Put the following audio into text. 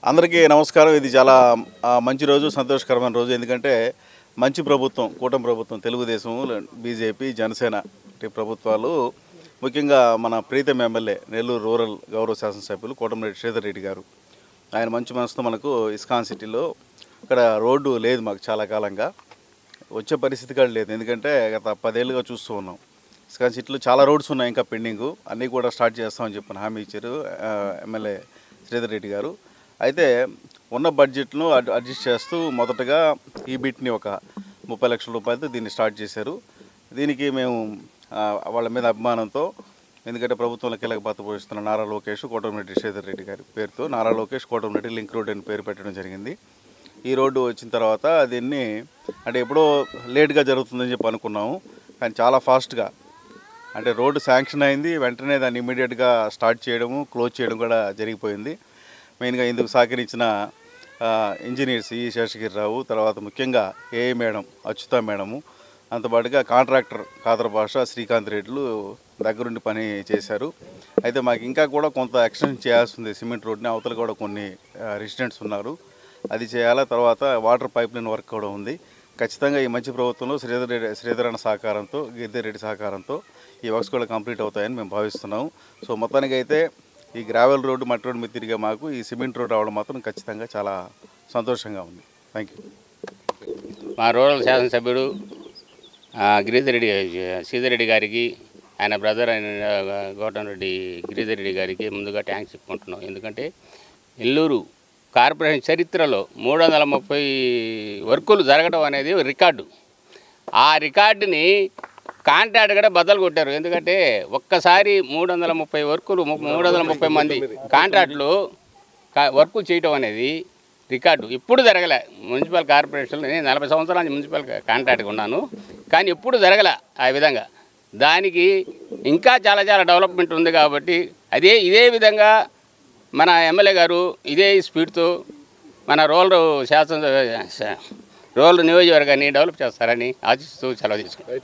అందరికీ నమస్కారం. ఇది చాలా మంచి రోజు, సంతోషకరమైన రోజు. ఎందుకంటే మంచి ప్రభుత్వం, కూటమి ప్రభుత్వం, తెలుగుదేశం, బీజేపీ, జనసేన ప్రభుత్వాలు, ముఖ్యంగా మన ప్రీతం ఎమ్మెల్యే నెల్లూరు రూరల్ గౌరవ శాసనసభ్యులు కోటమిరెడ్డి శ్రీధర్ రెడ్డి గారు, ఆయన మంచి మనసుతో మనకు ఇస్కాన్ సిటీలో ఇక్కడ రోడ్డు లేదు, మాకు చాలా కాలంగా వచ్చే పరిస్థితి కూడా లేదు. ఎందుకంటే గత 10 ఏళ్ళుగా చూస్తూ ఉన్నాం. ఇస్కాన్ సిటీలో చాలా రోడ్స్ ఉన్నాయి ఇంకా పెండింగు, అన్నీ కూడా స్టార్ట్ చేస్తామని చెప్పిన హామీ ఇచ్చారు ఎమ్మెల్యే శ్రీధర్ రెడ్డి గారు. అయితే ఉన్న బడ్జెట్ను అడ్జస్ట్ చేస్తూ మొదటగా ఈ బిట్ని ఒక 30 లక్షల రూపాయలతో దీన్ని స్టార్ట్ చేశారు. దీనికి మేము వాళ్ళ మీద అభిమానంతో, ఎందుకంటే ప్రభుత్వంలో కీలక పాత్ర పోషిస్తున్న నారా లోకేష్, కోటమిరెడ్డి శ్రీధర్ రెడ్డి గారి పేరుతో నారా లోకేష్ కోటమిరెడ్డి లింక్ రోడ్ అని పేరు పెట్టడం జరిగింది. ఈ రోడ్డు వచ్చిన తర్వాత దీన్ని అంటే ఎప్పుడో లేట్గా జరుగుతుందని చెప్పి అనుకున్నాము, కానీ చాలా ఫాస్ట్గా అంటే రోడ్డు శాంక్షన్ అయింది, వెంటనే దాన్ని ఇమీడియట్గా స్టార్ట్ చేయడము, క్లోజ్ చేయడం కూడా జరిగిపోయింది. మెయిన్గా ఇందుకు సహకరించిన ఇంజనీర్స్ ఈ శేషగిరిరావు, తర్వాత ముఖ్యంగా ఏఏ మేడం అచ్యుత మేడము, అంతపాటుగా కాంట్రాక్టర్ కాదర్ భాష, శ్రీకాంత్ రెడ్డిలు దగ్గరుండి పని చేశారు. అయితే మాకు ఇంకా కూడా కొంత ఎక్స్టెన్షన్ చేయాల్సి ఉంది. సిమెంట్ రోడ్ని అవతల కూడా కొన్ని రెసిడెంట్స్ ఉన్నారు, అది చేయాలా. తర్వాత వాటర్ పైప్ లైన్ వర్క్ కూడా ఉంది. ఖచ్చితంగా ఈ మంచి ప్రభుత్వంలో శ్రీధర్ అన్న సహకారంతో, గిరిధర్ రెడ్డి సహకారంతో ఈ వర్క్స్ కూడా కంప్లీట్ అవుతాయని మేము భావిస్తున్నాము. సో మొత్తానికి అయితే ఈ గ్రావెల్ రోడ్డు, మట్టి రోడ్డు మీద తిరిగే మాకు ఈ సిమెంట్ రోడ్ రావడం మాత్రం ఖచ్చితంగా చాలా సంతోషంగా ఉంది. Thank you. మా రూరల్ శాసనసభ్యుడు గిరిధర్ రెడ్డి శ్రీధర్ రెడ్డి గారికి, ఆయన బ్రదర్ అయిన కోటమిరెడ్డి గిరిధర్ రెడ్డి గారికి ముందుగా థ్యాంక్స్ చెప్పుకుంటున్నాం. ఎందుకంటే నెల్లూరు కార్పొరేషన్ చరిత్రలో 330 వర్కులు జరగడం అనేది రికార్డు. ఆ రికార్డుని కాంట్రాక్ట్ కూడా బద్దలు కొట్టారు. ఎందుకంటే ఒక్కసారి 330 వర్కులు, 330 మంది కాంట్రాక్టులు వర్కులు చేయటం అనేది రికార్డు. ఎప్పుడు జరగలే మున్సిపల్ కార్పొరేషన్లో. నేను 40 సంవత్సరాల మున్సిపల్ కాంట్రాక్ట్గా ఉన్నాను, కానీ ఎప్పుడు జరగలే ఆ విధంగా. దానికి ఇంకా చాలా డెవలప్మెంట్ ఉంది. కాబట్టి ఇదే విధంగా మన ఎమ్మెల్యే గారు ఇదే స్పీడ్తో మన రూరల్ నియోజకవర్గాన్ని డెవలప్ చేస్తారని ఆశిస్తూ సెలవు తీసుకుంటాం.